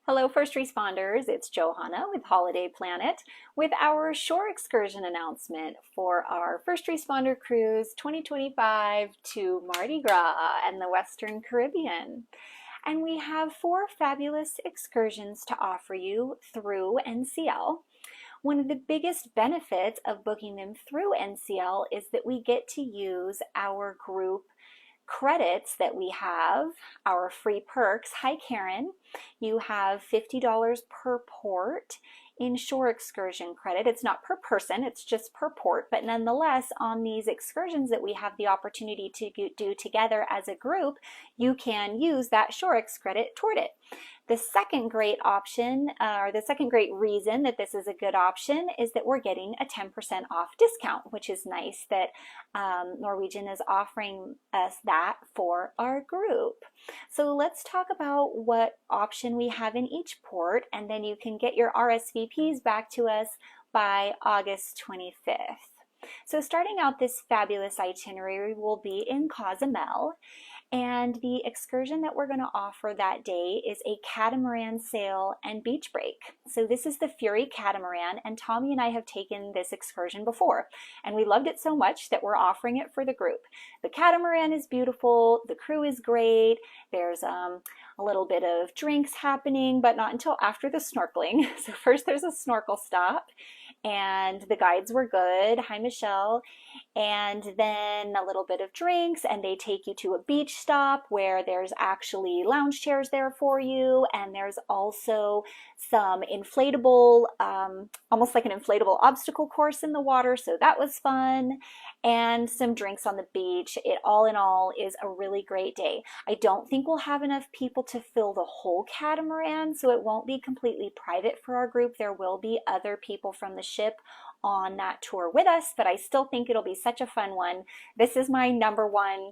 Hello, first responders. It's Johanna with Holiday Planet with our shore excursion announcement for our First Responder Cruise 2025 to Mardi Gras and the Western Caribbean. And we have 4 fabulous excursions to offer you through NCL. One of the biggest benefits of booking them through NCL is that we get to use our group credits that we have, our free perks. Hi, Karen. You have $50 per port in shore excursion credit. It's not per person, it's just per port, but nonetheless, on these excursions that we have the opportunity to do together as a group, you can use that shore ex credit toward it. The second great option, or the second great reason that this is a good option, is that we're getting a 10% off discount, which is nice that Norwegian is offering us that for our group. So let's talk about what option we have in each port, and then you can get your RSVPs back to us by August 25th. So starting out this fabulous itinerary will be in Cozumel. And the excursion that we're going to offer that day is a catamaran sail and beach break. So this is the Fury Catamaran, and Tommy and I have taken this excursion before, and we loved it so much that we're offering it for the group. The catamaran is beautiful, the crew is great, there's a little bit of drinks happening, but not until after the snorkeling. So first there's a snorkel stop, and the guides were good. Hi, Michelle. And then a little bit of drinks, and they take you to a beach stop where there's actually lounge chairs there for you, and there's also some inflatable, almost like an inflatable obstacle course in the water, so that was fun, and some drinks on the beach. It all in all is a really great day. I don't think we'll have enough people to fill the whole catamaran, so it won't be completely private for our group. There will be other people from the ship on that tour with us, but I still think it'll be such a fun one. This is my number one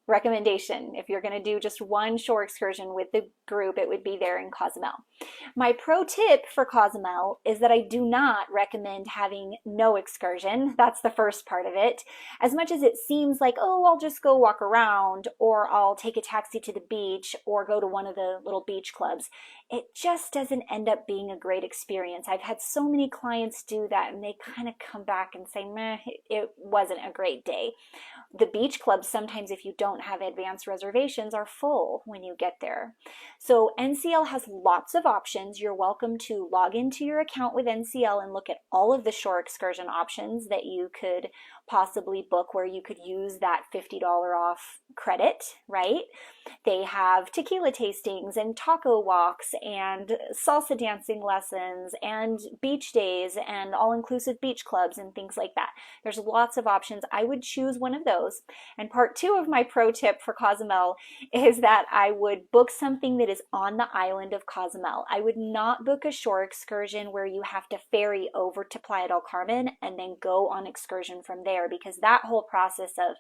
recommendation. If you're going to do just one shore excursion with the group, it would be there in Cozumel. My pro tip for Cozumel is that I do not recommend having no excursion. That's the first part of it. As much as it seems like, oh, I'll just go walk around, or I'll take a taxi to the beach, or go to one of the little beach clubs, it just doesn't end up being a great experience. I've had so many clients do that, and they kind of come back and say, meh, it wasn't a great day. The beach clubs, sometimes if you don't have advanced reservations, are full when you get there. So NCL has lots of options. You're welcome to log into your account with NCL and look at all of the shore excursion options that you could possibly book, where you could use that $50 off credit, right? They have tequila tastings and taco walks and salsa dancing lessons and beach days and all-inclusive beach clubs and things like that. There's lots of options. I would choose one of those. And part two of my pro tip for Cozumel is that I would book something that is on the island of Cozumel. I would not book a shore excursion where you have to ferry over to Playa del Carmen and then go on excursion from there, because that whole process of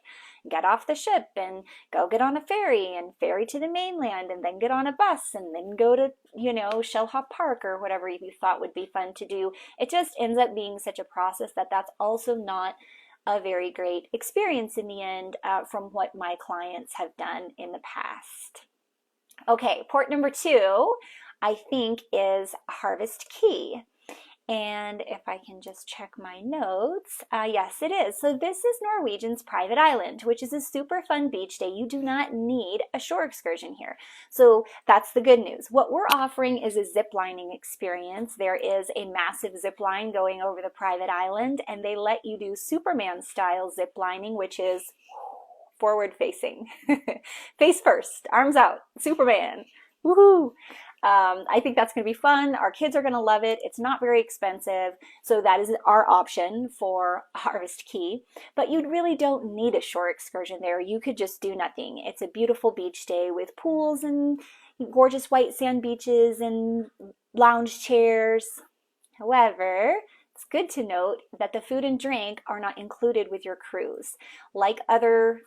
get off the ship and go get on a ferry and ferry to the mainland and then get on a bus and then go to, Shellhop Park or whatever you thought would be fun to do, it just ends up being such a process that that's also not a very great experience in the end, from what my clients have done in the past. Okay, port number 2, I think, is Harvest Key. And if I can just check my notes, yes, it is. So this is Norwegian's private island, which is a super fun beach day. You do not need a shore excursion here. So that's the good news. What we're offering is a zip lining experience. There is a massive zip line going over the private island, and they let you do Superman style zip lining, which is forward facing. Face first, arms out, Superman. Woohoo! I think that's going to be fun. Our kids are going to love it. It's not very expensive. So that is our option for Harvest Key. But you really don't need a shore excursion there. You could just do nothing. It's a beautiful beach day with pools and gorgeous white sand beaches and lounge chairs. However, it's good to note that the food and drink are not included with your cruise, like other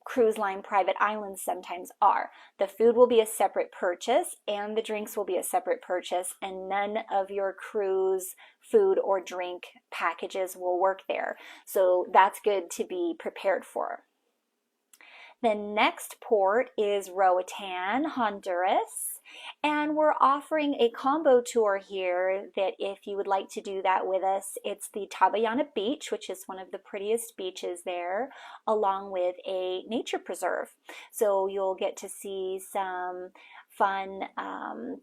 cruise line private islands sometimes are. The food will be a separate purchase and the drinks will be a separate purchase, and none of your cruise food or drink packages will work there. So that's good to be prepared for. The next port is Roatan, Honduras. And we're offering a combo tour here that if you would like to do that with us, it's the Tabayana Beach, which is one of the prettiest beaches there, along with a nature preserve. So you'll get to see some fun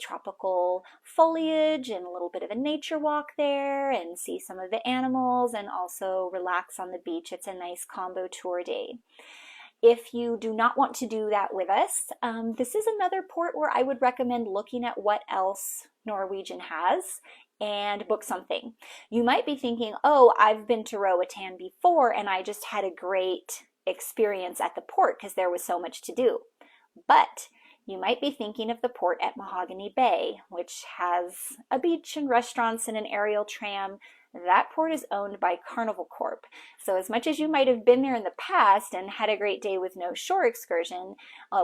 tropical foliage and a little bit of a nature walk there and see some of the animals and also relax on the beach. It's a nice combo tour day. If you do not want to do that with us, this is another port where I would recommend looking at what else Norwegian has and book something. You might be thinking, oh, I've been to Roatan before and I just had a great experience at the port because there was so much to do. But you might be thinking of the port at Mahogany Bay, which has a beach and restaurants and an aerial tram. That port is owned by Carnival Corp. So as much as you might have been there in the past and had a great day with no shore excursion,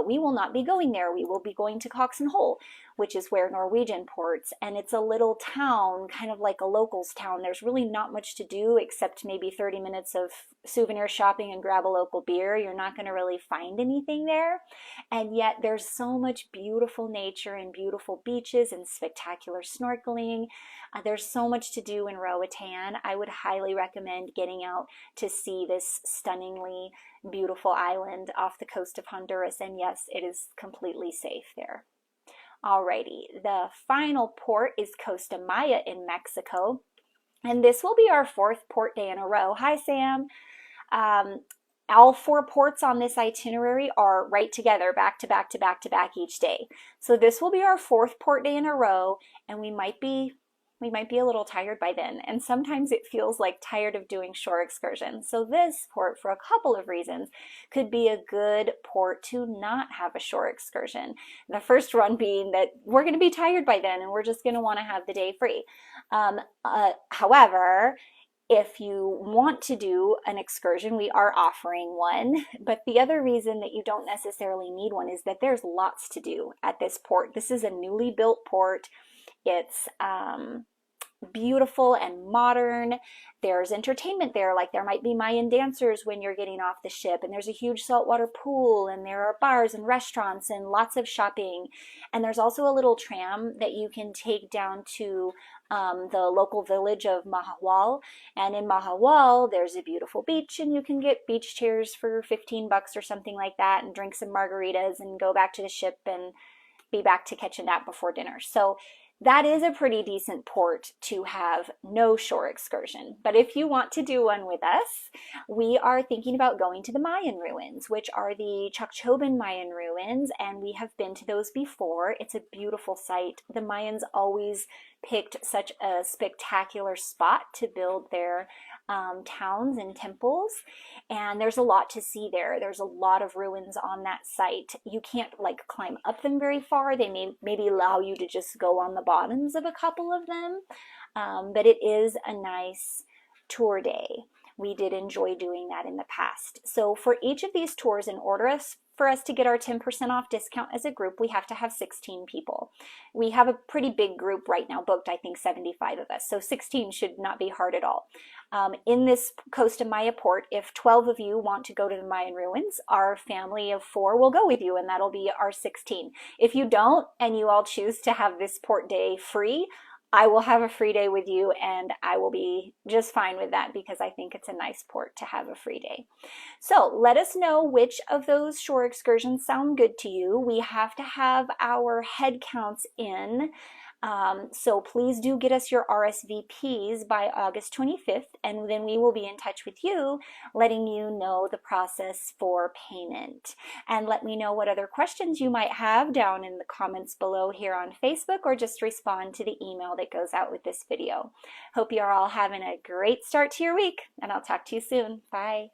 we will not be going there. We will be going to Cox and Hole, which is where Norwegian ports, and it's a little town, kind of like a locals town. There's really not much to do except maybe 30 minutes of souvenir shopping and grab a local beer. You're not going to really find anything there, and yet there's so much beautiful nature and beautiful beaches and spectacular snorkeling. There's so much to do in Roatan. I would highly recommend getting out to see this stunningly beautiful island off the coast of Honduras, and yes, it is completely safe there. Alrighty, the final port is Costa Maya in Mexico, and this will be our 4th port day in a row. Hi, Sam. All 4 ports on this itinerary are right together, back to back to back to back each day. So this will be our 4th port day in a row, and we might be a little tired by then, and sometimes it feels like tired of doing shore excursions. So this port, for a couple of reasons, could be a good port to not have a shore excursion. The first one being that we're going to be tired by then and we're just going to want to have the day free. However, if you want to do an excursion, we are offering one, but the other reason that you don't necessarily need one is that there's lots to do at this port. This is a newly built port. It's beautiful and modern. There's entertainment there, like there might be Mayan dancers when you're getting off the ship, and there's a huge saltwater pool, and there are bars and restaurants and lots of shopping. And there's also a little tram that you can take down to the local village of Mahawal. And in Mahawal, there's a beautiful beach, and you can get beach chairs for 15 bucks or something like that, and drink some margaritas and go back to the ship and be back to catch a nap before dinner. So that is a pretty decent port to have no shore excursion. But if you want to do one with us, we are thinking about going to the Mayan ruins, which are the Chakchoban Mayan ruins, and we have been to those before. It's a beautiful site. The Mayans always picked such a spectacular spot to build their towns and temples, and there's a lot to see there. There's a lot of ruins on that site. You can't like climb up them very far. They may maybe allow you to just go on the bottoms of a couple of them, but it is a nice tour day. We did enjoy doing that in the past. So for each of these tours, in order for us to get our 10% off discount as a group, we have to have 16 people. We have a pretty big group right now booked, I think 75 of us, so 16 should not be hard at all. In this Costa Maya port, if 12 of you want to go to the Mayan ruins, our family of 4 will go with you, and that'll be our 16. If you don't, and you all choose to have this port day free, I will have a free day with you, and I will be just fine with that because I think it's a nice port to have a free day. So let us know which of those shore excursions sound good to you. We have to have our head counts in. So please do get us your RSVPs by August 25th, and then we will be in touch with you, letting you know the process for payment. And let me know what other questions you might have down in the comments below here on Facebook, or just respond to the email that goes out with this video. Hope you're all having a great start to your week, and I'll talk to you soon. Bye.